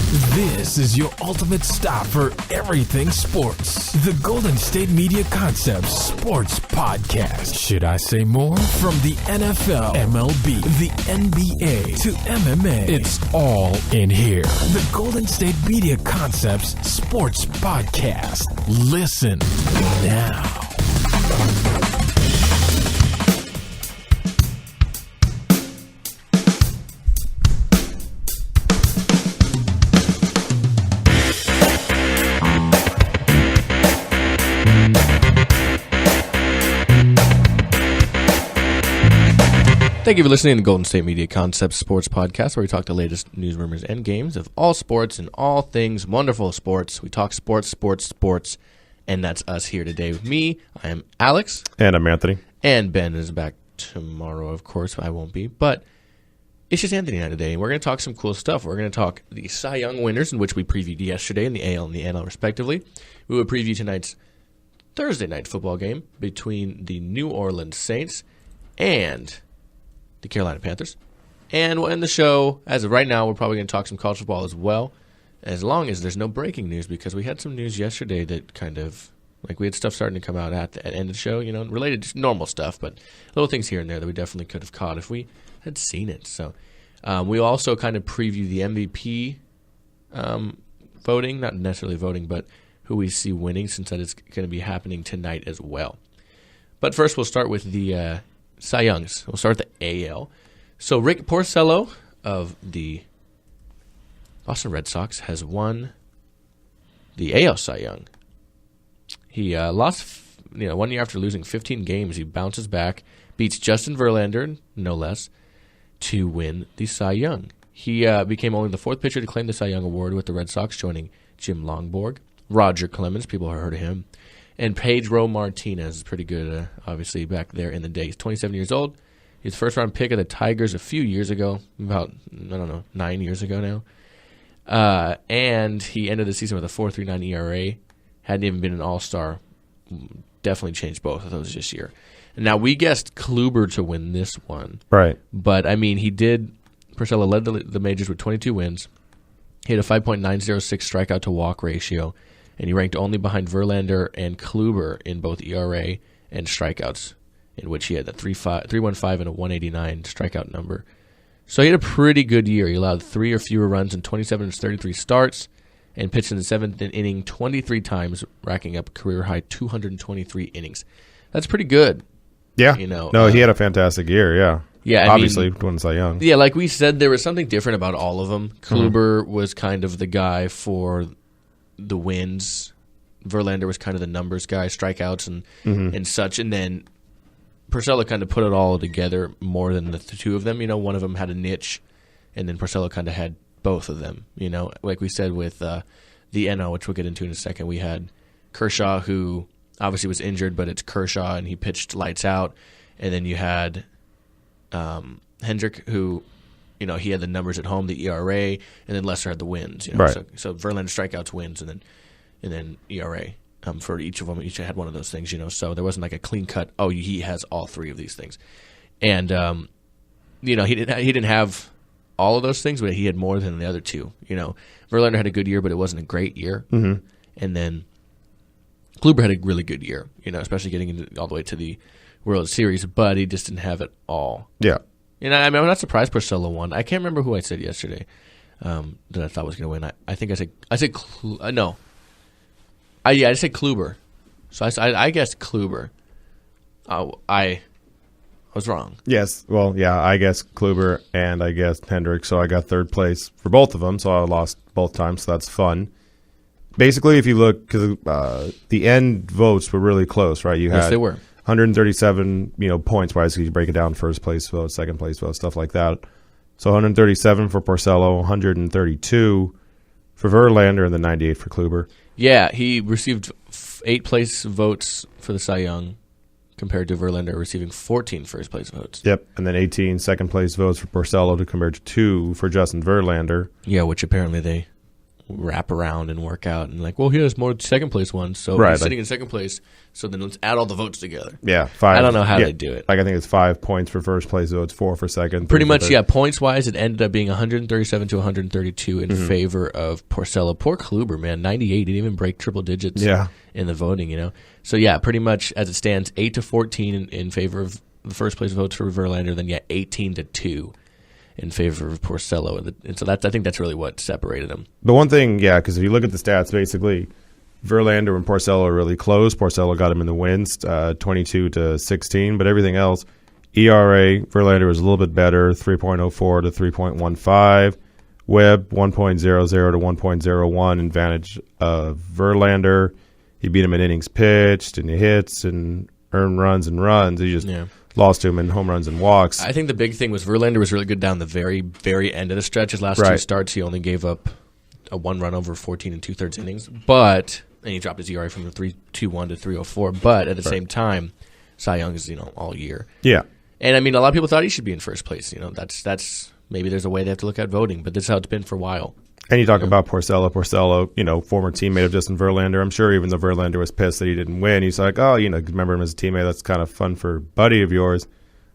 This is your ultimate stop for everything sports. The Golden State Media Concepts Sports Podcast. Should I say more? From the NFL, MLB, the NBA to MMA, it's all in here. The Golden State Media Concepts Sports Podcast. Listen now. Thank you for listening to the Golden State Media Concepts Sports Podcast, where we talk the latest news, rumors, and games of all sports and all things wonderful sports. We talk sports, and that's us here today. With me, I am Alex. And I'm Anthony. And Ben is back tomorrow, of course. I won't be. But it's just Anthony and I today, and we're going to talk some cool stuff. We're going to talk the Cy Young winners, in which we previewed yesterday in the AL and the NL, respectively. We will preview tonight's Thursday night football game between the New Orleans Saints and the Carolina Panthers. And we'll end the show, as of right now, we're probably going to talk some college football as well, as long as there's no breaking news, because we had some news yesterday that kind of, like, we had stuff starting to come out at the end of the show, you know, related to normal stuff, but little things here and there that we definitely could have caught if we had seen it. So we'll also kind of preview the MVP voting, not necessarily voting, but who we see winning, since that is going to be happening tonight as well. But first, we'll start with the Cy Youngs. We'll start with the AL. So Rick Porcello of the Boston Red Sox has won the AL Cy Young. He lost, 1 year after losing 15 games. He bounces back, beats Justin Verlander, no less, to win the Cy Young. He became only the fourth pitcher to claim the Cy Young award with the Red Sox, joining Jim Longborg, Roger Clemens, people have heard of him, and Pedro Martinez is pretty good, obviously, back there in the day. He's 27 years old. He's first-round pick of the Tigers a few years ago, about, 9 years ago now. And he ended the season with a 4.39 ERA. Hadn't even been an all-star. Definitely changed both of those this year. And now, we guessed Kluber to win this one. Right. But, he did. Porcello led the majors with 22 wins. He had a 5.906 strikeout-to-walk ratio. And he ranked only behind Verlander and Kluber in both ERA and strikeouts, in which he had a 3.15 and a 189 strikeout number. So he had a pretty good year. He allowed 3 or fewer runs in 27 of his 33 starts and pitched in the 7th inning 23 times, racking up a career-high 223 innings. That's pretty good. Yeah. No, he had a fantastic year, yeah. Yeah, obviously, won Cy Young. Yeah, like we said, there was something different about all of them. Kluber was kind of the guy for the wins. Verlander was kind of the numbers guy, strikeouts and such. And then Porcello kind of put it all together more than the two of them. One of them had a niche, and then Porcello kind of had both of them. Like we said with the NL, which we'll get into in a second, we had Kershaw, who obviously was injured, but it's Kershaw, and he pitched lights out. And then you had Hendrick, who he had the numbers at home, the ERA, and then Lester had the wins. Right. So Verlander strikeouts, wins, and then ERA for each of them. Each had one of those things. So there wasn't like a clean cut. Oh, he has all three of these things, and he didn't have all of those things, but he had more than the other two. Verlander had a good year, but it wasn't a great year. Mm-hmm. And then Kluber had a really good year. Especially getting all the way to the World Series, but he just didn't have it all. Yeah. I'm not surprised Porcello won. I can't remember who I said yesterday that I thought was going to win. I think I said no. I said Kluber. So I guessed Kluber. I was wrong. Yes. Well, yeah, I guessed Kluber and I guessed Hendrick, so I got third place for both of them, so I lost both times, so that's fun. Basically, if you look, because the end votes were really close, right? Yes, they were. 137, points-wise, because you break it down, first place vote, second place vote, stuff like that. So 137 for Porcello, 132 for Verlander, and then 98 for Kluber. Yeah, he received 8 place votes for the Cy Young, compared to Verlander receiving 14 first place votes. Yep, and then 18 second place votes for Porcello compared to 2 for Justin Verlander. Yeah, which apparently they wrap around and work out and like, well, he has more second place ones, so he's sitting in second place. So then let's add all the votes together. Yeah, 5. I don't know how they do it. Like I think it's 5 points for first place, so it's 4 for second. Pretty much, yeah. Points wise, it ended up being 137 to 132 in favor of Porcello. Poor Kluber, man, 98. Didn't even break triple digits. In the voting, you know. So yeah, pretty much as it stands, 8 to 14 in favor of the first place votes for Verlander. Then 18 to 2. In favor of Porcello, and so I think that's really what separated them. The one thing, because if you look at the stats, basically Verlander and Porcello are really close. Porcello got him in the wins, 22 to 16, but everything else, ERA, Verlander was a little bit better, 3.04 to 3.15. Webb, 1.00 to 1.01, advantage of Verlander. He beat him in innings pitched and hits and earned runs and runs. He just lost to him in home runs and walks. I think the big thing was Verlander was really good down the very, very end of the stretch. His last 2 starts, he only gave up a 1 run over 14 2/3 innings. And he dropped his ERA from the 3.21 to 3.04. But at the same time, Cy Young is, all year. Yeah. And I mean, a lot of people thought he should be in first place. That's maybe there's a way they have to look at voting, but this is how it's been for a while. And you talk about Porcello, former teammate of Justin Verlander. I'm sure even though Verlander was pissed that he didn't win, he's like, remember him as a teammate. That's kind of fun for a buddy of yours.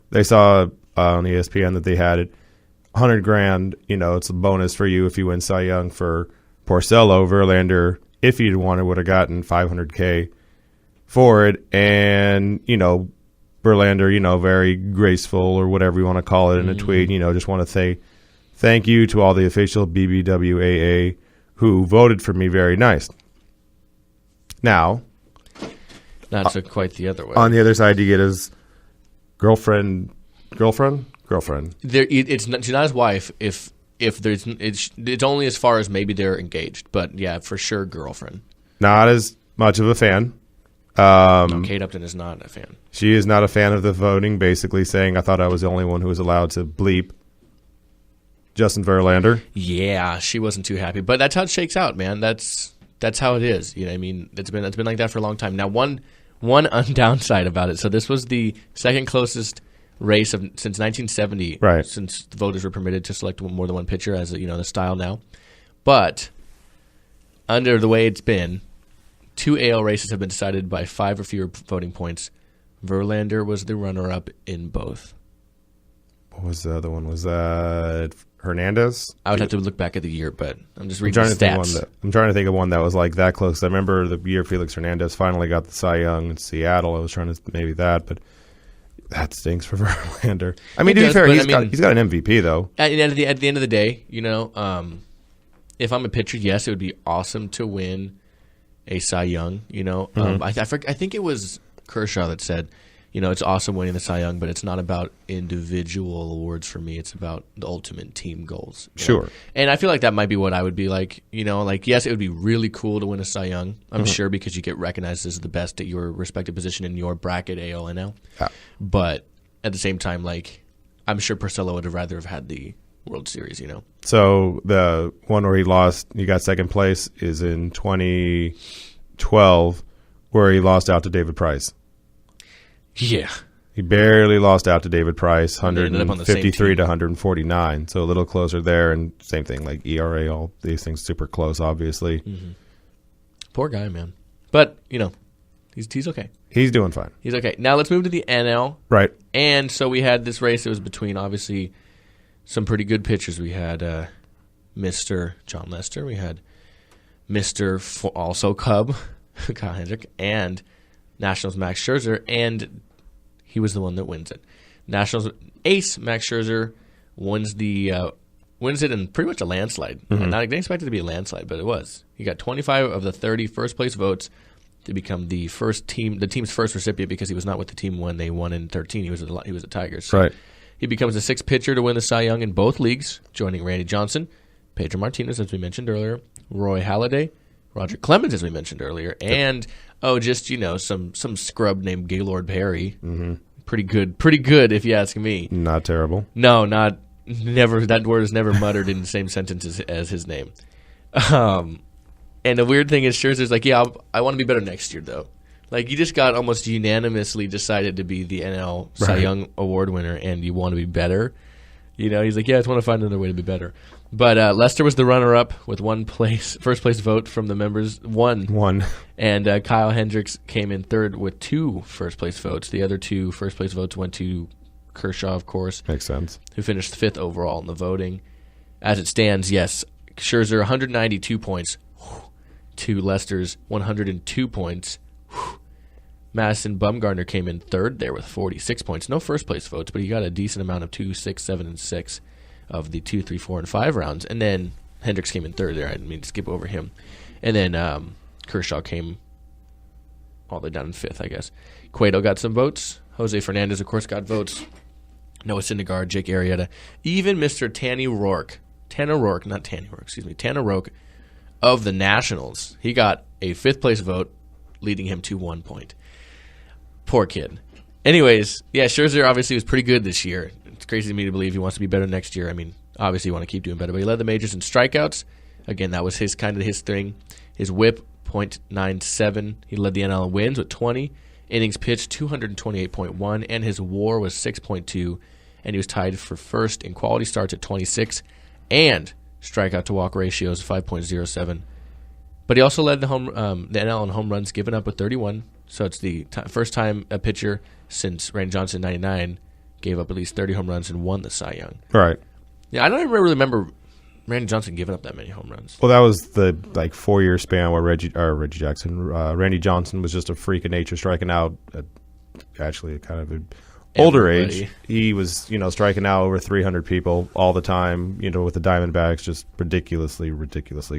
They saw on ESPN that they had it $100,000. It's a bonus for you if you win Cy Young for Porcello. Verlander, if he'd wanted, would have gotten $500K for it. And Verlander, very graceful or whatever you want to call it in a tweet. Just want to say thank you to all the official BBWAA who voted for me. Very nice. Now, not quite the other way. On the other side, you get his girlfriend. She's not his wife. If there's, it's only as far as maybe they're engaged. But yeah, for sure, girlfriend. Not as much of a fan. No, Kate Upton is not a fan. She is not a fan of the voting. Basically saying, I thought I was the only one who was allowed to bleep Justin Verlander. Yeah, she wasn't too happy, but that's how it shakes out, man. That's how it is. I mean, it's been like that for a long time. Now, one downside about it. So this was the second closest race since 1970, right? Since the voters were permitted to select more than one pitcher, as the style now. But under the way it's been, 2 AL races have been decided by 5 or fewer voting points. Verlander was the runner-up in both. What was the other one? Was that Hernandez? I would have to look back at the year, but I'm just reading the stats. I'm trying to think of one that was like that close. I remember the year Felix Hernandez finally got the Cy Young in Seattle. I was trying to maybe that, but that stinks for Verlander. I mean, to be fair, he's got an MVP though. At the end of the day, if I'm a pitcher, yes, it would be awesome to win a Cy Young. I think it was Kershaw that said, it's awesome winning the Cy Young, but it's not about individual awards for me. It's about the ultimate team goals. Sure. And I feel like that might be what I would be like. Yes, it would be really cool to win a Cy Young. I'm sure because you get recognized as the best at your respective position in your bracket, AL and NL. Yeah. But at the same time, I'm sure Porcello would have rather have had the World Series, So the one where he got second place is in 2012 where he lost out to David Price. Yeah. He barely lost out to David Price, 153 to 149. So a little closer there, and same thing, like ERA, all these things super close, obviously. Mm-hmm. Poor guy, man. But, he's okay. He's doing fine. He's okay. Now let's move to the NL. Right. And so we had this race that was between, obviously, some pretty good pitchers. We had Mr. John Lester. We had Mr. also Cub, Kyle Hendrick, and Nationals Max Scherzer, and he was the one that wins it. Nationals ace Max Scherzer wins it in pretty much a landslide. Mm-hmm. Not expected to be a landslide, but it was. He got 25 of the 30 first place votes to become the team's first recipient because he was not with the team when they won in 13. He was at Tigers. So right. He becomes the 6th pitcher to win the Cy Young in both leagues, joining Randy Johnson, Pedro Martinez, as we mentioned earlier, Roy Halladay, Roger Clemens, as we mentioned earlier, and some scrub named Gaylord Perry. Mm-hmm. Pretty good if you ask me. Not terrible. No, never. That word is never muttered in the same sentence as his name. And the weird thing is, Scherzer's like, yeah, I want to be better next year, though. Like, you just got almost unanimously decided to be the NL Cy Young Award winner, and you want to be better. He's like, yeah, I just want to find another way to be better. But Lester was the runner-up with first place vote from the members, one. And Kyle Hendricks came in third with 2 first-place votes. The other 2 first-place votes went to Kershaw, of course. Makes sense. Who finished 5th overall in the voting. As it stands, yes, Scherzer 192 points to Lester's 102 points. Madison Bumgarner came in third there with 46 points. No first-place votes, but he got a decent amount of 2, 6, 7, and 6 of the 2, 3, 4, and 5 rounds. And then Hendricks came in third there. I didn't mean to skip over him. And then Kershaw came all the way down in 5th, I guess. Cueto got some votes. Jose Fernandez, of course, got votes. Noah Syndergaard, Jake Arrieta. Even Mr. Tanner Roark of the Nationals. He got a 5th-place vote, leading him to 1 point. Poor kid. Anyways, yeah, Scherzer obviously was pretty good this year. It's crazy to me to believe he wants to be better next year. I mean, obviously you want to keep doing better, but he led the majors in strikeouts. Again, that was his thing. His whip, .97. He led the NL in wins with 20. Innings pitched, 228.1. And his WAR was 6.2. And he was tied for first in quality starts at 26. And strikeout to walk ratios, 5.07. But he also led the NL in home runs given up with 31. So it's the first time a pitcher since Randy Johnson in 99 gave up at least 30 home runs and won the Cy Young. Right. Yeah, I don't even really remember Randy Johnson giving up that many home runs. Well, that was the 4-year span where Randy Johnson was just a freak of nature, striking out at actually kind of an older age. He was, striking out over 300 people all the time, with the Diamondbacks, just ridiculously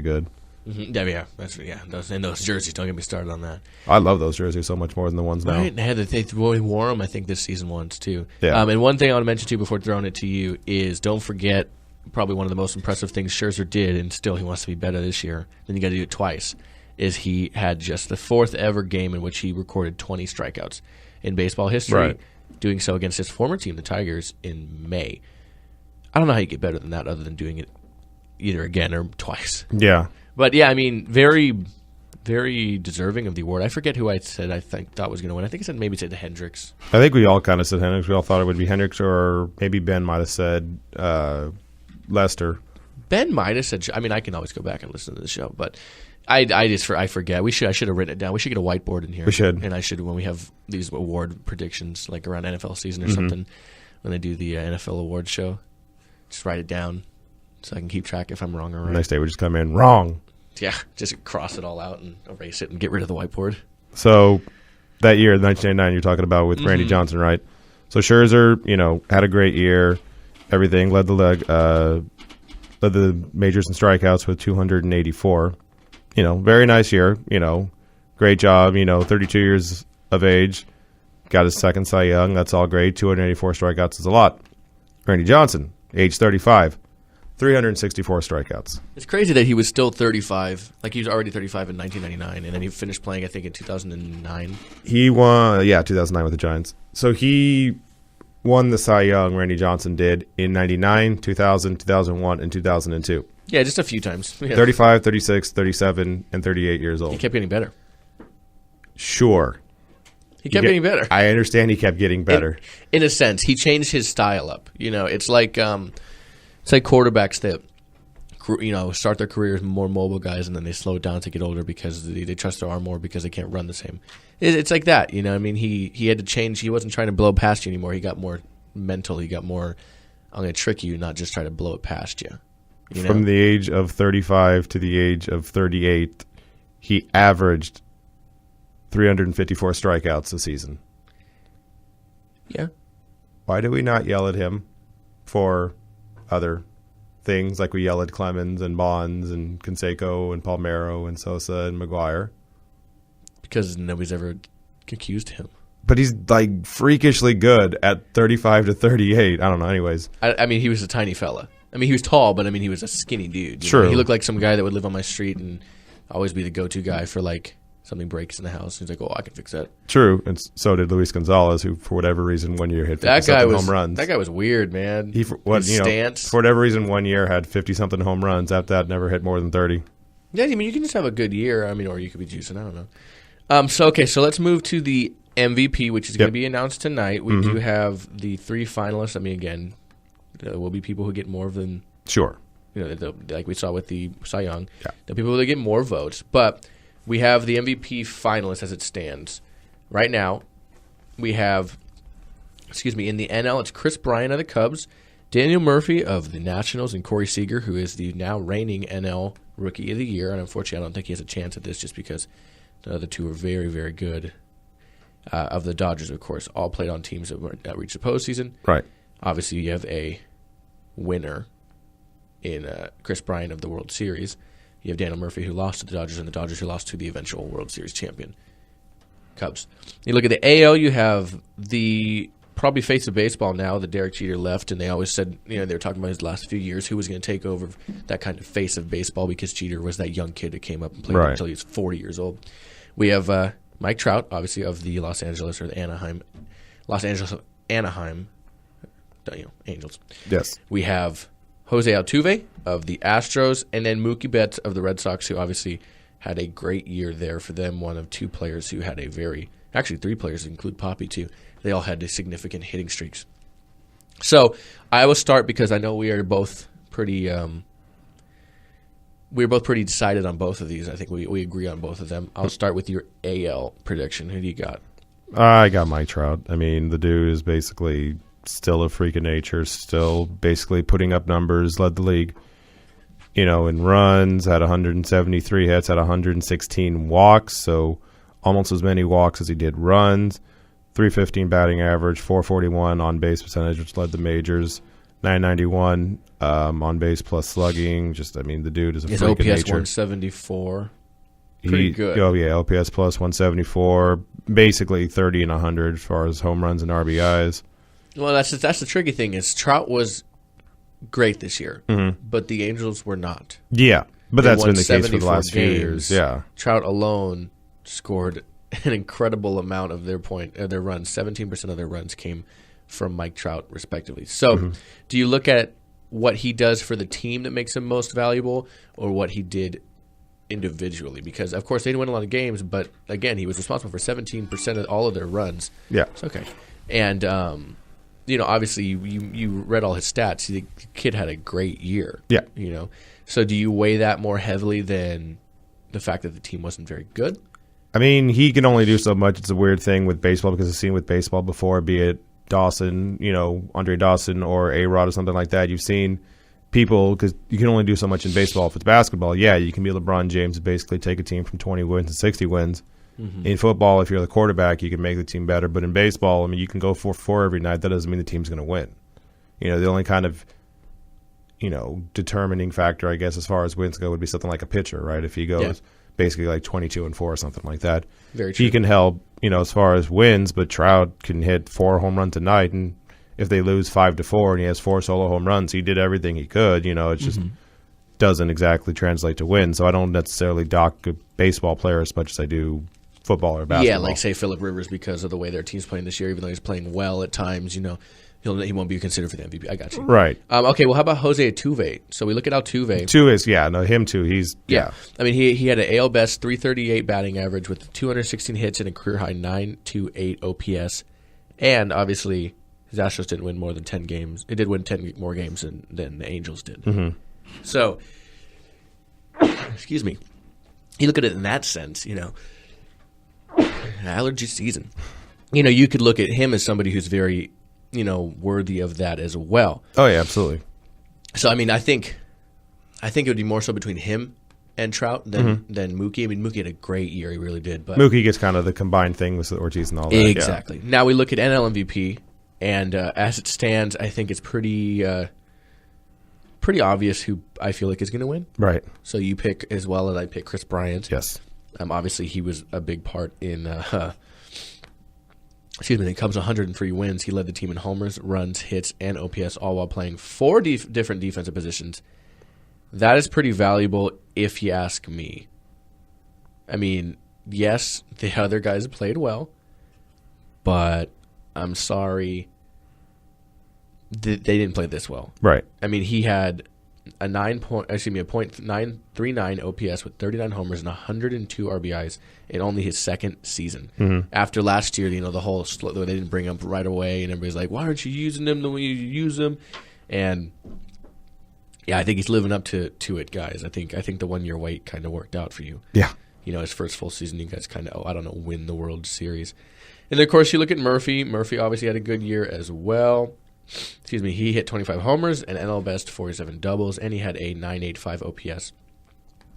good. Mm-hmm. And those jerseys, don't get me started on that. I love those jerseys so much more than the ones now. Right, they wore them, I think, this season once, too. Yeah. And one thing I want to mention, too, before throwing it to you is don't forget probably one of the most impressive things Scherzer did, and still he wants to be better this year, then you got to do it twice, is he had just the 4th ever game in which he recorded 20 strikeouts in baseball history, right, doing so against his former team, the Tigers, in May. I don't know how you get better than that other than doing it either again or twice. Yeah. But, yeah, I mean, very, very deserving of the award. I forget who I thought was going to win. I think I said Hendricks. I think we all kind of said Hendricks. We all thought it would be Hendricks, or maybe Ben might have said Lester. Ben might have said. I mean, I can always go back and listen to the show, but I forget. I should have written it down. We should get a whiteboard in here. We should, and I should, when we have these award predictions, like around NFL season or something, when they do the NFL award show, just write it down so I can keep track if I'm wrong or right. The next day we just come in wrong. Yeah, just cross it all out and erase it and get rid of the whiteboard. So that year, 1999, you're talking about with Randy Johnson, right? So Scherzer, had a great year. Everything led the majors in strikeouts with 284. Very nice year. Great job. 32 years of age, got his second Cy Young. That's all great. 284 strikeouts is a lot. Randy Johnson, age 35. 364 strikeouts. It's crazy that he was still 35. Like, he was already 35 in 1999, and then he finished playing, I think, in 2009. He won, 2009 with the Giants. So he won the Cy Young, Randy Johnson did, in 99, 2000, 2001, and 2002. Yeah, just a few times. Yeah. 35, 36, 37, and 38 years old. He kept getting better. Sure. He kept getting better. I understand he kept getting better. In a sense, he changed his style up. It's like... It's like quarterbacks that, start their career as more mobile guys and then they slow it down to get older because they trust their arm more because they can't run the same. It's like that, I mean, he had to change. He wasn't trying to blow past you anymore. He got more mental. He got more, I'm going to trick you, not just try to blow it past you. From the age of 35 to the age of 38, he averaged 354 strikeouts a season. Yeah. Why do we not yell at him for other things like we yell at Clemens and Bonds and Canseco and Palmeiro and Sosa and McGuire? Because nobody's ever accused him. But he's like freakishly good at 35 to 38. I don't know. Anyways. I mean, he was a tiny fella. I mean, he was tall, but I mean, he was a skinny dude. True. He looked like some guy that would live on my street and always be the go-to guy for like something breaks in the house. He's like, I can fix that. True. And so did Luis Gonzalez, who for whatever reason one year hit 50-something home runs. That guy was weird, man. His stance. For whatever reason one year had 50-something home runs. After that, never hit more than 30. Yeah, I mean, you can just have a good year. I mean, or you could be juicing. I don't know. So let's move to the MVP, which is going to be announced tonight. We do have the 3 finalists. I mean, again, There will be people who get more than Sure. like we saw with the Cy Young. Yeah. The people that get more votes, but we have the MVP finalists as it stands right now. We have, in the NL, it's Chris Bryant of the Cubs, Daniel Murphy of the Nationals, and Corey Seager, who is the now reigning NL Rookie of the Year. And unfortunately, I don't think he has a chance at this just because the other two are very, very good. Of the Dodgers, of course, all played on teams that reached the postseason. Right. Obviously, you have a winner in Chris Bryant of the World Series. You have Daniel Murphy, who lost to the Dodgers, and the Dodgers who lost to the eventual World Series champion, Cubs. You look at the AL, you have the probably face of baseball now that Derek Jeter left, and they always said, they were talking about his last few years, who was going to take over that kind of face of baseball because Jeter was that young kid who came up and played until he was 40 years old. We have Mike Trout, obviously, of the Los Angeles Anaheim Angels. Yes. We have Jose Altuve of the Astros, and then Mookie Betts of the Red Sox, who obviously had a great year there for them. One of two players who had actually three players, include Poppy too. They all had significant hitting streaks. So I will start because I know we are both pretty. We're both pretty decided on both of these. I think we agree on both of them. I'll start with your AL prediction. Who do you got? I got Mike Trout. I mean, the dude is basically still a freak of nature, still basically putting up numbers, led the league, in runs, had 173 hits, had 116 walks, so almost as many walks as he did runs, 315 batting average, 441 on-base percentage, which led the majors, 991 on-base plus slugging. The dude is a freak of nature. His OPS 174. Pretty good. Oh, yeah, OPS plus 174, basically 30 and 100 as far as home runs and RBIs. Well, that's the tricky thing is Trout was great this year, but the Angels were not. Yeah, but They that's won been the case for the last few games. years. Yeah, Trout alone scored an incredible amount of their runs. 17% of their runs came from Mike Trout, respectively. So, do you look at what he does for the team that makes him most valuable, or what he did individually? Because of course they didn't win a lot of games, but again, he was responsible for 17% of all of their runs. Yeah, it's okay, and obviously you read all his stats. The kid had a great year. Yeah. So do you weigh that more heavily than the fact that the team wasn't very good? I mean, he can only do so much. It's a weird thing with baseball because I've seen with baseball before, be it Dawson, Andre Dawson or A-Rod or something like that. You've seen people, because you can only do so much in baseball. If it's basketball, yeah, you can be LeBron James and basically take a team from 20 wins to 60 wins. In football, if you're the quarterback, you can make the team better. But in baseball, I mean, you can go 4-4 every night. That doesn't mean the team's going to win. The only kind of, determining factor, I guess, as far as wins go would be something like a pitcher, right? If he goes basically like 22-4 or something like that. Very true. He can help, as far as wins, but Trout can hit 4 home runs a night. And if they lose 5-4 and he has 4 solo home runs, he did everything he could. It just doesn't exactly translate to win. So I don't necessarily dock a baseball player as much as I do football or basketball. Yeah, like say Phillip Rivers, because of the way their team's playing this year, even though he's playing well at times, he won't be considered for the MVP. I got you. Right. Okay, well, how about Jose Altuve? So we look at Altuve. Him too. He's I mean, he had an AL best 338 batting average with 216 hits and a career high 928 OPS, and obviously his Astros didn't win more than 10 games. It did win 10 more games than the Angels did. So, excuse me. You look at it in that sense, allergy season. You could look at him as somebody who's very, worthy of that as well. Oh yeah, absolutely. So I mean, I think it would be more so between him and Trout than Mookie. I mean, Mookie had a great year; he really did. But Mookie gets kind of the combined thing with Ortiz and all that. Exactly. Yeah. Now we look at NL MVP, and as it stands, I think it's pretty obvious who I feel like is going to win. Right. So you pick as well as I pick Chris Bryant. Yes. Obviously, he was a big part in. The Cubs 103 wins. He led the team in homers, runs, hits, and OPS, all while playing 4 different defensive positions. That is pretty valuable, if you ask me. I mean, yes, the other guys played well, but I'm sorry, they didn't play this well. Right. I mean, he had a .939 OPS with 39 homers and 102 RBIs in only his second season. After last year, the whole they didn't bring him up right away, and everybody's like, "Why aren't you using him the way you use him?" And yeah, I think he's living up to it, guys. I think the 1 year wait kind of worked out for you. Yeah. His first full season, you guys kind of, win the World Series. And then, of course, you look at Murphy. Murphy obviously had a good year as well. Excuse me, he hit 25 homers, an NL best 47 doubles, and he had a .985 OPS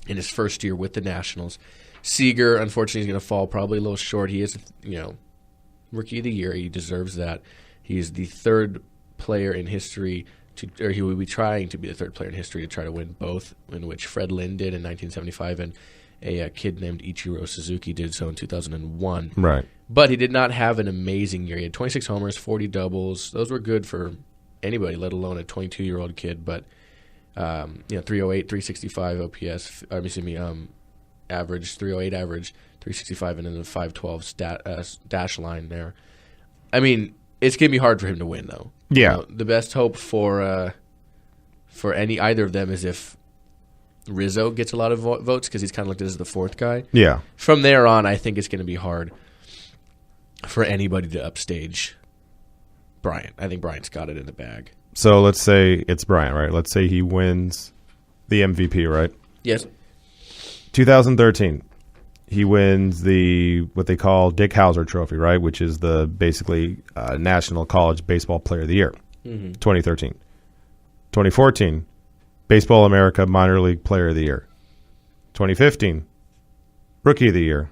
in his first year with the Nationals. Seager, unfortunately, is going to fall probably a little short. He is, Rookie of the Year. He deserves that. He is the third player in history or he will be trying to be the third player in history to try to win both, in which Fred Lynn did in 1975 and a kid named Ichiro Suzuki did so in 2001. Right. But he did not have an amazing year. He had 26 homers, 40 doubles. Those were good for anybody, let alone a 22-year-old kid. But 308, 365 OPS. Average 308 average, 365, and then the 512 dash line there. I mean, it's gonna be hard for him to win, though. Yeah. The best hope for either of them is if Rizzo gets a lot of votes because he's kind of looked at as the fourth guy. Yeah. From there on, I think it's going to be hard for anybody to upstage Bryant. I think Bryant's got it in the bag. So let's say it's Bryant, right? Let's say he wins the MVP, right? Yes. 2013, he wins what they call Dick Hauser Trophy, right? Which is the basically National College Baseball Player of the Year. 2013. 2014, Baseball America Minor League Player of the Year. 2015, Rookie of the Year.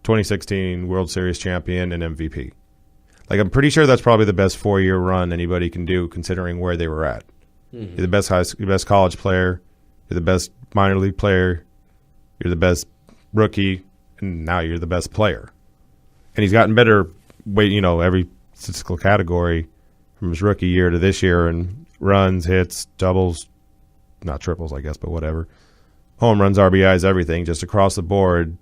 2016, World Series champion and MVP. Like, I'm pretty sure that's probably the best 4-year run anybody can do, considering where they were at. You're the best college player. You're the best minor league player. You're the best rookie, and now you're the best player. And he's gotten better, every statistical category from his rookie year to this year, and runs, hits, doubles, not triples, I guess, but whatever. Home runs, RBIs, everything, just across the board.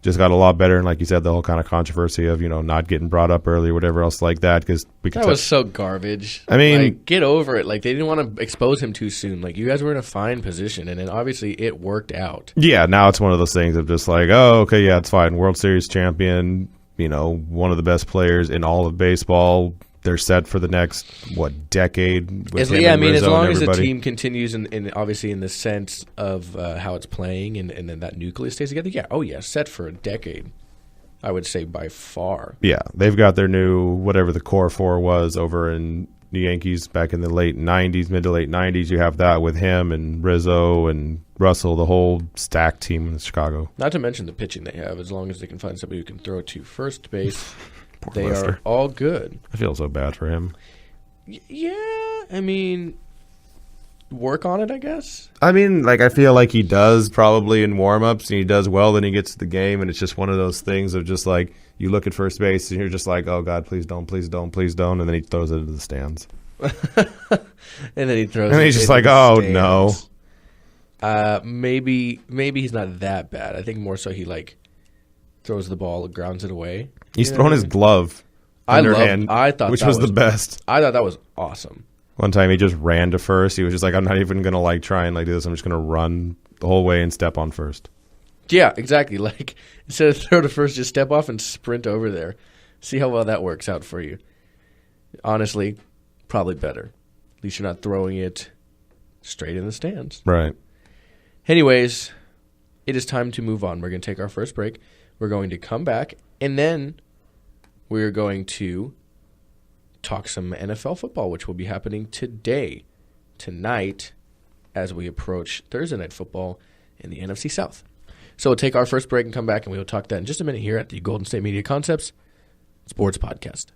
Just got a lot better, and like you said, the whole kind of controversy of not getting brought up early or whatever else like that, because that was so garbage. I mean, get over it. Like, they didn't want to expose him too soon. Like, you guys were in a fine position, and then obviously it worked out. Yeah, now it's one of those things of just like, oh, okay, yeah, it's fine. World Series champion, one of the best players in all of baseball. They're set for the next decade. As long as the team continues, in obviously in the sense of how it's playing, and then that nucleus stays together. Yeah, set for a decade. I would say by far. Yeah, they've got their new whatever the core four was over in the Yankees back in the late '90s, mid to late '90s. You have that with him and Rizzo and Russell, the whole stacked team in Chicago. Not to mention the pitching they have. As long as they can find somebody who can throw to first base. Poor they Lester. Are all good. I feel so bad for him. Yeah, I mean, work on it, I guess. I mean, I feel like he does probably in warm-ups, and he does well, then he gets to the game, and it's just one of those things of just like, you look at first base, and you're just like, oh, God, please don't, please don't, please don't, and then he throws it into the stands. And then he throws and it he's just like, oh, no. Maybe he's not that bad. I think more so he, throws the ball, grounds it away. He's throwing his glove underhand, which was the best. I thought that was awesome. One time he just ran to first. He was just like, I'm not even going to try and do this. I'm just going to run the whole way and step on first. Yeah, exactly. Instead of throw to first, just step off and sprint over there. See how well that works out for you. Honestly, probably better. At least you're not throwing it straight in the stands. Right. Anyways, it is time to move on. We're going to take our first break. We're going to come back, and then we're going to talk some NFL football, which will be happening tonight, as we approach Thursday Night Football in the NFC South. So we'll take our first break and come back, and we'll talk that in just a minute here at the Golden State Media Concepts Sports Podcast.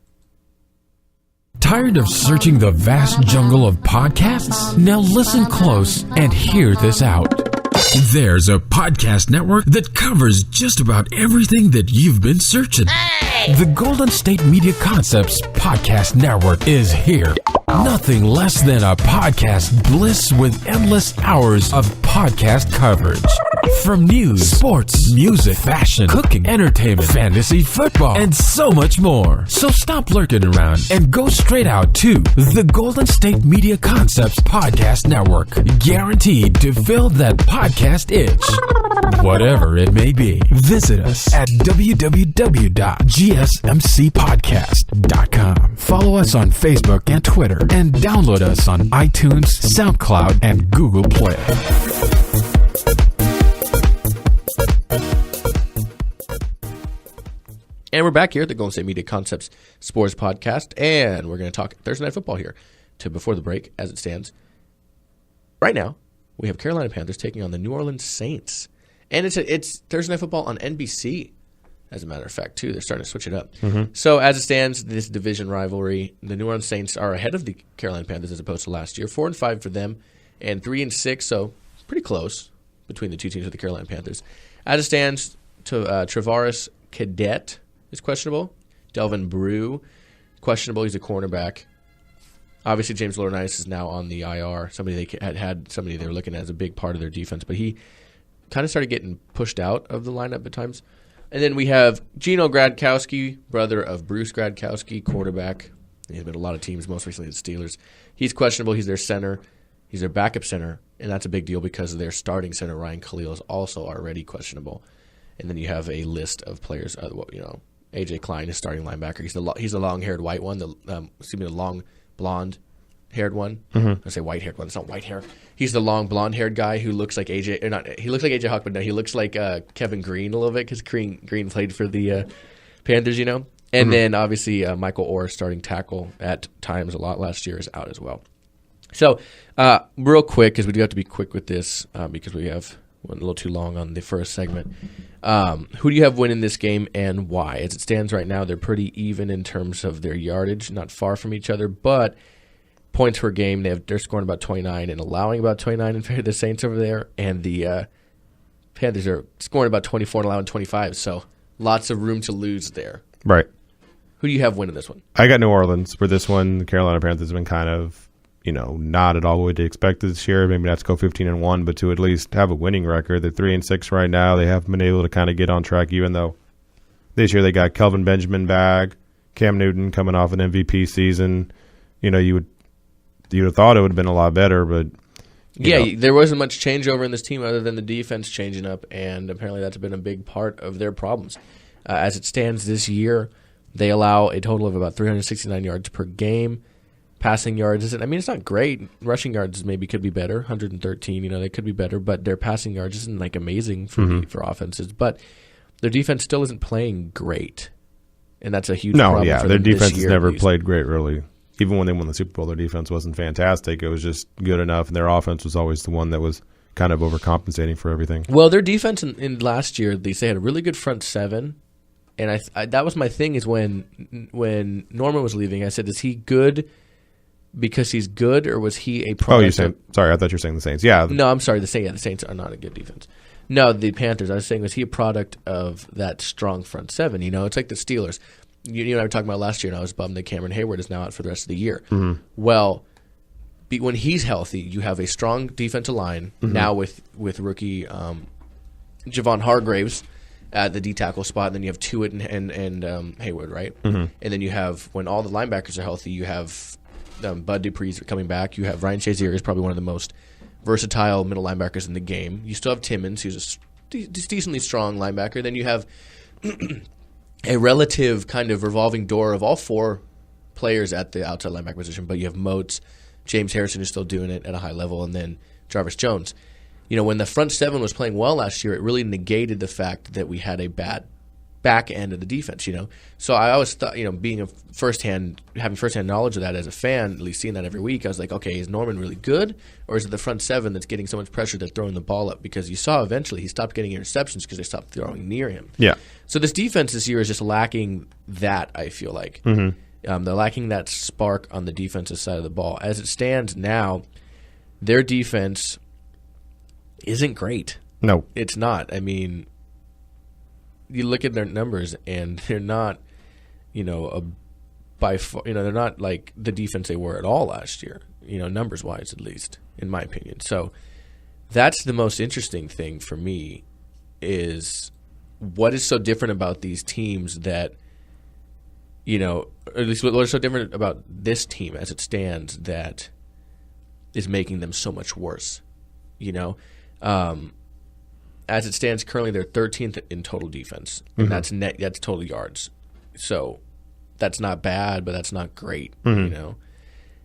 Tired of searching the vast jungle of podcasts? Now listen close and hear this out. There's a podcast network that covers just about everything that you've been searching. Hey! The Golden State Media Concepts Podcast Network is here. Nothing less than a podcast bliss with endless hours of podcast coverage. From news, sports, music, fashion, cooking, entertainment, fantasy, football, and so much more. So stop lurking around and go straight out to the Golden State Media Concepts Podcast Network. Guaranteed to fill that podcast itch. whatever it may be. Visit us at www.gsmcpodcast.com. Follow us on Facebook and Twitter, and download us on iTunes, SoundCloud, and Google Play. And we're back here at the Golden State Media Concepts Sports Podcast, and we're going to talk Thursday Night Football here to before the break as it stands. Right now, we have Carolina Panthers taking on the New Orleans Saints. And it's Thursday Night Football on NBC, as a matter of fact, too. They're starting to switch it up. Mm-hmm. So as it stands, this division rivalry, the New Orleans Saints are ahead of the Carolina Panthers as opposed to last year. 4-5 for them and 3-6, so pretty close between the two teams with the Carolina Panthers. As it stands, Travaris Cadet is questionable. Delvin Brew, questionable. He's a cornerback. Obviously, James Laurinaitis is now on the IR. Somebody they had somebody they were looking at as a big part of their defense, but he kind of started getting pushed out of the lineup at times. And then we have Gino Gradkowski, brother of Bruce Gradkowski, quarterback. He's been a lot of teams, most recently the Steelers. He's questionable. He's their center. He's their backup center, and that's a big deal because their starting center, Ryan Khalil, is also already questionable. And then you have a list of players. AJ Klein is starting linebacker. He's the long-haired white one. The long blonde-haired one. Mm-hmm. I say white-haired one. It's not white hair. He's the long blonde-haired guy who looks like AJ. Or not. He looks like AJ Hawk, but no, he looks like Kevin Green a little bit because Green played for the Panthers, you know. And then obviously Michael Orr, starting tackle at times a lot last year, is out as well. So real quick, because we do have to be quick with this because we have went a little too long on the first segment. Who do you have winning this game and why? As it stands right now, they're pretty even in terms of their yardage, not far from each other, but points per game, they're scoring about 29 and allowing about 29 in favor of the Saints over there, and the Panthers are scoring about 24 and allowing 25, so lots of room to lose there. Right. Who do you have winning this one? I got New Orleans for this one. The Carolina Panthers have been kind of, not at all what we expected this year. Maybe not to go 15-1, but to at least have a winning record. They're 3-6 right now. They haven't been able to kind of get on track, even though this year they got Kelvin Benjamin back, Cam Newton coming off an MVP season. You would have thought it would have been a lot better, but there wasn't much changeover in this team other than the defense changing up, and apparently that's been a big part of their problems. As it stands this year, they allow a total of about 369 yards per game. Passing yards it's not great. Rushing yards maybe could be better, 113. They could be better, but their passing yards isn't like amazing for offenses. But their defense still isn't playing great, and that's a huge problem. For their them defense this has year, never played great, really. Even when they won the Super Bowl, their defense wasn't fantastic. It was just good enough, and their offense was always the one that was kind of overcompensating for everything. Well, their defense in last year, they had a really good front seven, and I that was my thing is when Norman was leaving, I said, is he good because he's good, or was he a product? Sorry, I thought you were saying the Saints. Yeah. No, I'm sorry. The Saints are not a good defense. No, the Panthers. I was saying, was he a product of that strong front seven? It's like the Steelers. You and I were talking about last year, and I was bummed that Cameron Hayward is now out for the rest of the year. Mm-hmm. Well, when he's healthy, you have a strong defensive line now with rookie Javon Hargraves at the D tackle spot, and then you have Tuitt and Hayward, right? Mm-hmm. And then you have, when all the linebackers are healthy, you have Bud Dupree's coming back. You have Ryan Shazier, is probably one of the most versatile middle linebackers in the game. You still have Timmons, who's a decently strong linebacker. Then you have a relative kind of revolving door of all four players at the outside linebacker position, but you have Moats, James Harrison, who's still doing it at a high level, and then Jarvis Jones. When the front seven was playing well last year, it really negated the fact that we had a bad back end of the defense, So I always thought, being having firsthand knowledge of that as a fan, at least seeing that every week, I was like, okay, is Norman really good? Or is it the front seven that's getting so much pressure that's throwing the ball up? Because you saw eventually he stopped getting interceptions because they stopped throwing near him. Yeah. So this defense this year is just lacking that, I feel like. Mm-hmm. They're lacking that spark on the defensive side of the ball. As it stands now, their defense isn't great. No. It's not. You look at their numbers, and they're not, by far, they're not like the defense they were at all last year, numbers-wise at least, in my opinion. So that's the most interesting thing for me is what is so different about these teams that, at least what is so different about this team as it stands that is making them so much worse, as it stands currently, they're 13th in total defense, and that's total yards. So that's not bad, but that's not great, you know.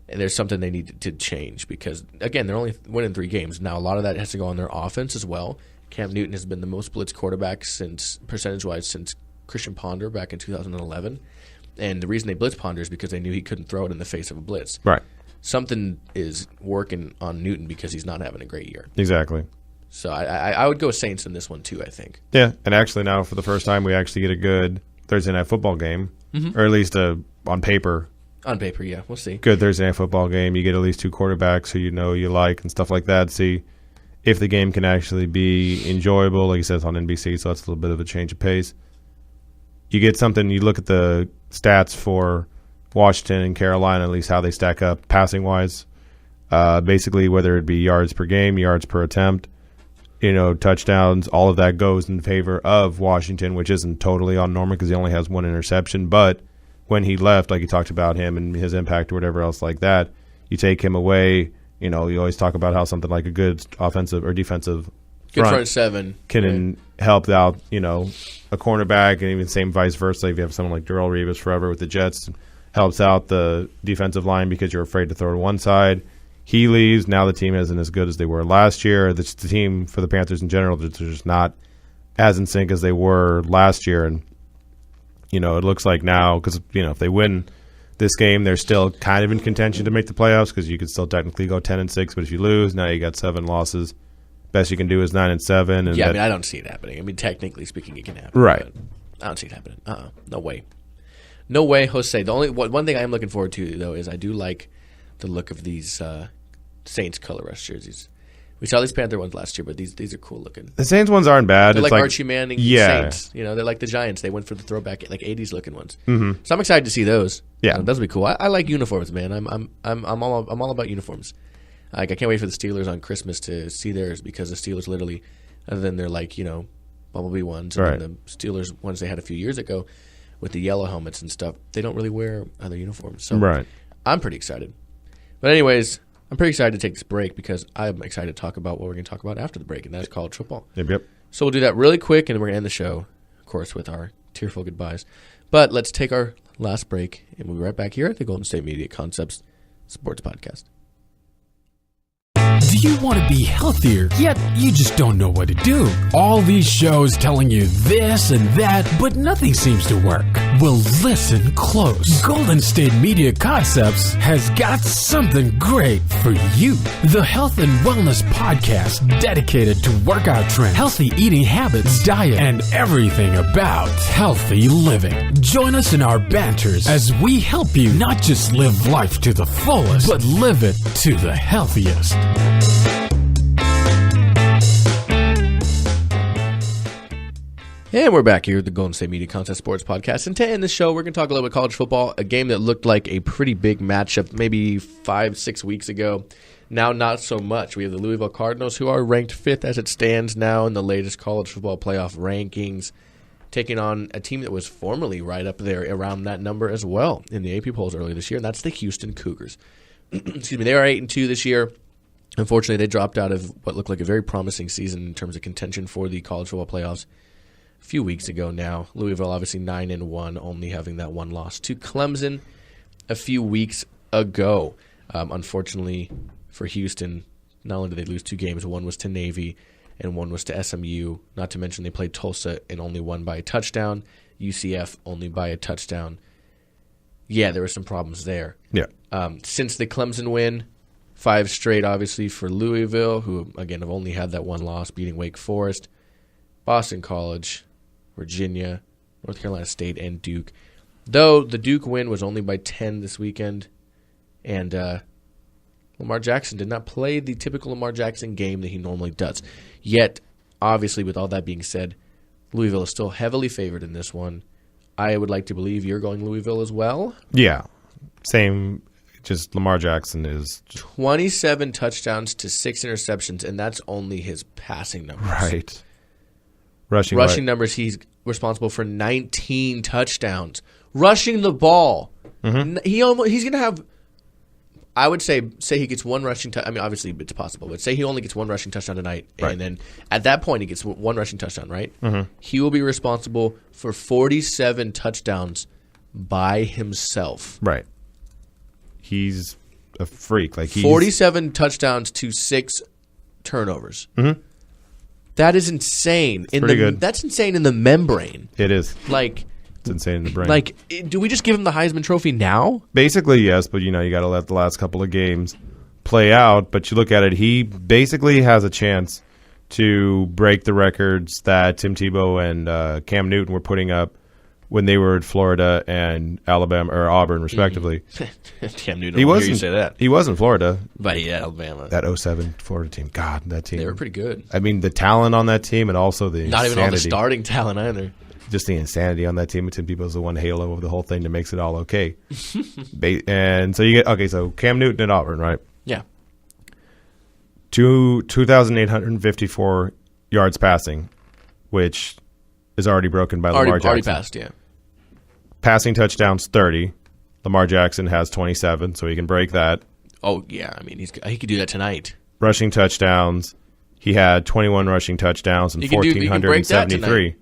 And there's something they need to change because, again, they're only winning 3 games. Now, a lot of that has to go on their offense as well. Cam Newton has been the most blitz quarterback percentage-wise since Christian Ponder back in 2011. And the reason they blitz Ponder is because they knew he couldn't throw it in the face of a blitz. Right. Something is working on Newton because he's not having a great year. Exactly. So I would go Saints in this one too, I think. Yeah, and actually now for the first time we actually get a good Thursday night football game, or at least on paper. On paper, yeah. We'll see. Good Thursday night football game. You get at least 2 quarterbacks who you like and stuff like that. See if the game can actually be enjoyable. Like you said, it's on NBC, so that's a little bit of a change of pace. You get something, you look at the stats for Washington and Carolina, at least how they stack up passing-wise. Basically, whether it be yards per game, yards per attempt, touchdowns, all of that goes in favor of Washington, which isn't totally on Norman because he only has 1 interception. But when he left, like you talked about him and his impact or whatever else like that, you take him away. You always talk about how something like a good offensive or defensive front 7 can help out, a cornerback, and even same vice versa. If you have someone like Darrelle Revis forever with the Jets, helps out the defensive line because you're afraid to throw to one side. He leaves. Now the team isn't as good as they were last year. The team for the Panthers in general, they're just not as in sync as they were last year. And, it looks like now, because, if they win this game, they're still kind of in contention to make the playoffs because you could still technically go 10-6. But if you lose, now you got 7 losses. Best you can do is 9-7. And yeah, I don't see it happening. Technically speaking, it can happen. Right. I don't see it happening. No way. No way, Jose. The only one thing I am looking forward to, though, is I do like the look of these Saints color rush jerseys. We saw these Panther ones last year, but these are cool looking. The Saints ones aren't bad. They're like Archie Manning Saints. They're like the Giants. They went for the throwback, like 80s looking ones. Mm-hmm. So I'm excited to see those. Yeah, those will be cool. I like uniforms, man. I'm all about uniforms. Like I can't wait for the Steelers on Christmas to see theirs because the Steelers literally, other than their bumblebee ones, and then the Steelers ones they had a few years ago with the yellow helmets and stuff, they don't really wear other uniforms. So I'm pretty excited. But anyways, I'm pretty excited to take this break because I'm excited to talk about what we're going to talk about after the break, and that's college football. Yep. So we'll do that really quick, and then we're going to end the show, of course, with our tearful goodbyes. But let's take our last break, and we'll be right back here at the Golden State Media Concepts Sports Podcast. Do you want to be healthier, yet you just don't know what to do? All these shows telling you this and that, but nothing seems to work. Well, listen close. Golden State Media Concepts has got something great for you. The Health and Wellness Podcast dedicated to workout trends, healthy eating habits, diet, and everything about healthy living. Join us in our banters as we help you not just live life to the fullest, but live it to the healthiest. And we're back here at the Golden State Media Concepts Sports Podcast. And to end the show, we're going to talk a little bit college football, a game that looked like a pretty big matchup maybe 5-6 weeks ago. Now, not so much. We have the Louisville Cardinals, who are ranked 5th as it stands now in the latest college football playoff rankings, taking on a team that was formerly right up there around that number as well in the AP polls earlier this year, and that's the Houston Cougars. Excuse me, they are 8-2 this year. Unfortunately, they dropped out of what looked like a very promising season in terms of contention for the college football playoffs a few weeks ago now. Louisville obviously 9-1, only having that one loss to Clemson a few weeks ago. Unfortunately for Houston, not only did they lose 2 games, one was to Navy and one was to SMU. Not to mention they played Tulsa and only won by a touchdown. UCF only by a touchdown. Yeah, there were some problems there. Yeah. Since the Clemson win, 5 straight, obviously, for Louisville, who, again, have only had that one loss, beating Wake Forest, Boston College, Virginia, North Carolina State, and Duke. Though the Duke win was only by 10 this weekend, and Lamar Jackson did not play the typical Lamar Jackson game that he normally does. Yet, obviously, with all that being said, Louisville is still heavily favored in this one. I would like to believe you're going Louisville as well. Yeah. Same. Just Lamar Jackson is 27 touchdowns to 6 interceptions, and that's only his passing numbers. Right. Rushing numbers, he's responsible for 19 touchdowns. Rushing the ball. Mm-hmm. He's going to have, I would say he gets one rushing touchdown. I mean, obviously it's possible, but say he only gets one rushing touchdown tonight, and then at that point he gets one rushing touchdown, right? Mm-hmm. He will be responsible for 47 touchdowns by himself. Right. He's a freak. Like 47 touchdowns to 6 turnovers. Mm-hmm. That is insane. Pretty good. That's insane in the membrane. It is. Like, it's insane in the brain. Like, do we just give him the Heisman Trophy now? Basically, yes, but you got to let the last couple of games play out. But you look at it, he basically has a chance to break the records that Tim Tebow and Cam Newton were putting up when they were at Florida and Alabama or Auburn, respectively. Cam Newton, I hear you say that. He was in Florida. But yeah, Alabama. That 07 Florida team. God, that team. They were pretty good. I mean, the talent on that team and also the Not insanity. even all the starting talent either. Just the insanity on that team. And Tim Tebow's the one halo of the whole thing that makes it all okay. And so you get, so Cam Newton at Auburn, right? Yeah. 2,854 yards passing, which is already broken by Lamar Jackson. Already passed, yeah. Passing touchdowns, 30. Lamar Jackson has 27, so he can break that. Oh, yeah. I mean, he could do that tonight. Rushing touchdowns, he had 21 rushing touchdowns and 1,473.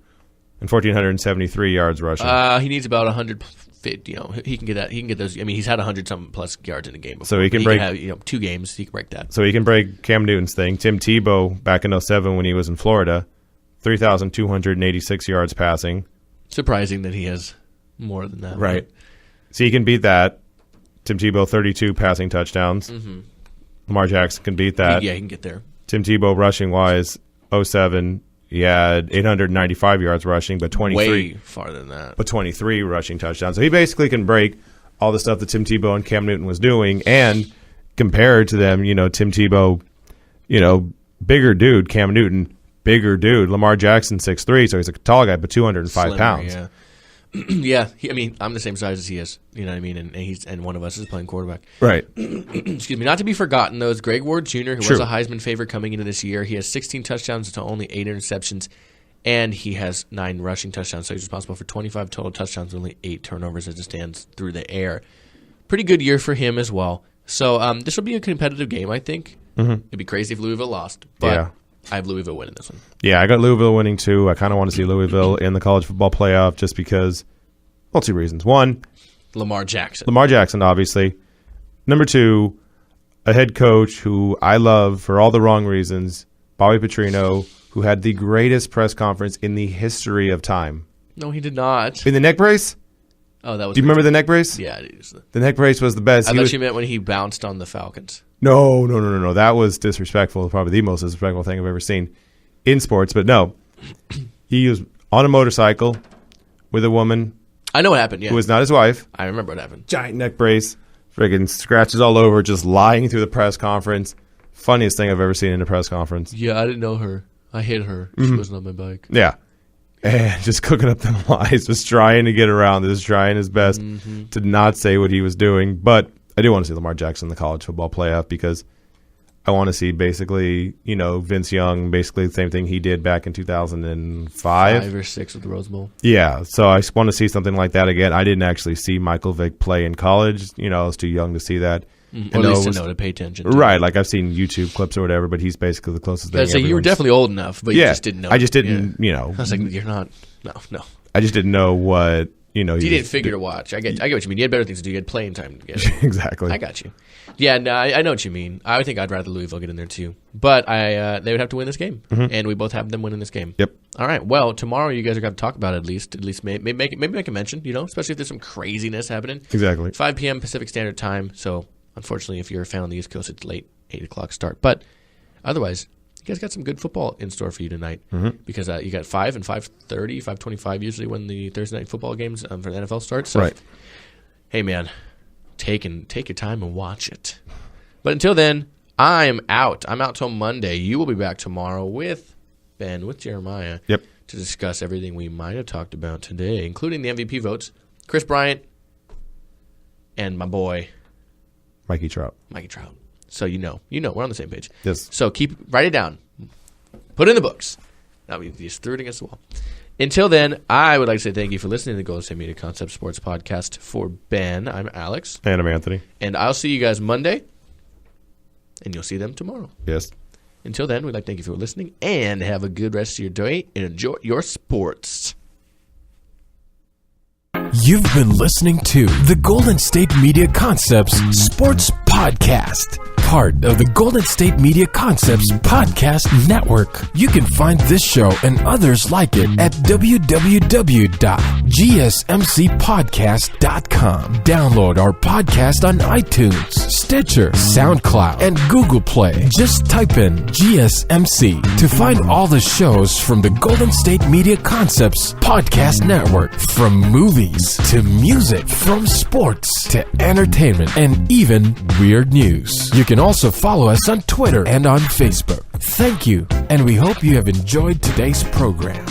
And 1,473 yards rushing. He needs about 150. He can get that. He can get those. I mean, he's had 100-something plus yards in a game before. So he can break. Have, 2 games. He can break that. So he can break Cam Newton's thing. Tim Tebow, back in 07 when he was in Florida, 3,286 yards passing. Surprising that he has more than that. Right. So he can beat that. Tim Tebow, 32 passing touchdowns. Mm-hmm. Lamar Jackson can beat that. Yeah, he can get there. Tim Tebow, rushing-wise, 07, he had 895 yards rushing, but 23. Way farther than that. But 23 rushing touchdowns. So he basically can break all the stuff that Tim Tebow and Cam Newton was doing. And compared to them, Tim Tebow, bigger dude. Cam Newton, bigger dude. Lamar Jackson, 6'3", so he's a tall guy, but 205 pounds. Yeah. Yeah, I'm the same size as he is. You know what I mean? And one of us is playing quarterback. Right. Excuse me. Not to be forgotten, though, is Greg Ward Jr., who was a Heisman favorite coming into this year. He has 16 touchdowns to only 8 interceptions, and he has 9 rushing touchdowns. So he's responsible for 25 total touchdowns, only 8 turnovers as it stands through the air. Pretty good year for him as well. So this will be a competitive game, I think. Mm-hmm. It'd be crazy if Louisville lost, but yeah. I have Louisville winning this one. Yeah, I got Louisville winning too. I kind of want to see Louisville in the college football playoff just because, 2 reasons. One, Lamar Jackson, obviously. Number 2, a head coach who I love for all the wrong reasons, Bobby Petrino, who had the greatest press conference in the history of time. No, he did not. In the neck brace? Oh, that was. Do you remember the neck brace? Yeah, it is. The neck brace was the best. I thought you meant when he bounced on the Falcons. No. That was disrespectful. Probably the most disrespectful thing I've ever seen in sports. But no, he was on a motorcycle with a woman. I know what happened, yeah. Who was not his wife. I remember what happened. Giant neck brace. Friggin' scratches all over, just lying through the press conference. Funniest thing I've ever seen in a press conference. Yeah, I didn't know her. I hit her. She wasn't on my bike. Yeah. And just cooking up them lies, just trying to get around this, trying his best to not say what he was doing. But I do want to see Lamar Jackson in the college football playoff because I want to see basically, Vince Young, basically the same thing he did back in 2005. 5 or 6 with the Rose Bowl. Yeah, so I want to see something like that again. I didn't actually see Michael Vick play in college. I was too young to see that. Or at least to know, to pay attention to. Right, like I've seen YouTube clips or whatever, but he's basically the closest thing. So you were definitely old enough, but you just didn't know. I just didn't, I was like, you're not, no. I just didn't know what, you didn't figure to watch. I get what you mean. You had better things to do. You had playing time to get. Exactly. I got you. Yeah, no, I know what you mean. I would think I'd rather Louisville get in there too. But they would have to win this game. Mm-hmm. And we both have them winning this game. Yep. All right. Well, tomorrow you guys are going to talk about it at least maybe make a mention, especially if there's some craziness happening. Exactly. 5 p.m. Pacific Standard Time. So, unfortunately, if you're a fan on the East Coast, it's late, 8 o'clock start. But otherwise, you guys got some good football in store for you tonight because you got 5 and 5:30, 5:25 usually when the Thursday night football games for the NFL starts. So, right. Hey, man, take your time and watch it. But until then, I'm out. I'm out till Monday. You will be back tomorrow with Jeremiah. Yep. To discuss everything we might have talked about today, including the MVP votes, Chris Bryant, and my boy Mikey Trout. So you know, we're on the same page. Yes. So write it down. Put it in the books. No, we just threw it against the wall. Until then, I would like to say thank you for listening to the Golden State Media Concept Sports Podcast. For Ben, I'm Alex. And I'm Anthony. And I'll see you guys Monday, and you'll see them tomorrow. Yes. Until then, we'd like to thank you for listening, and have a good rest of your day, and enjoy your sports. You've been listening to the Golden State Media Concepts Sports Podcast, part of the Golden State Media Concepts Podcast Network. You can find this show and others like it at www.gsmcpodcast.com. Download our podcast on iTunes, Stitcher, SoundCloud, and Google Play. Just type in GSMC to find all the shows from the Golden State Media Concepts Podcast Network, from movies to music, from sports to entertainment, and even weird news. You can also follow us on Twitter and on Facebook. Thank you, and we hope you have enjoyed today's program.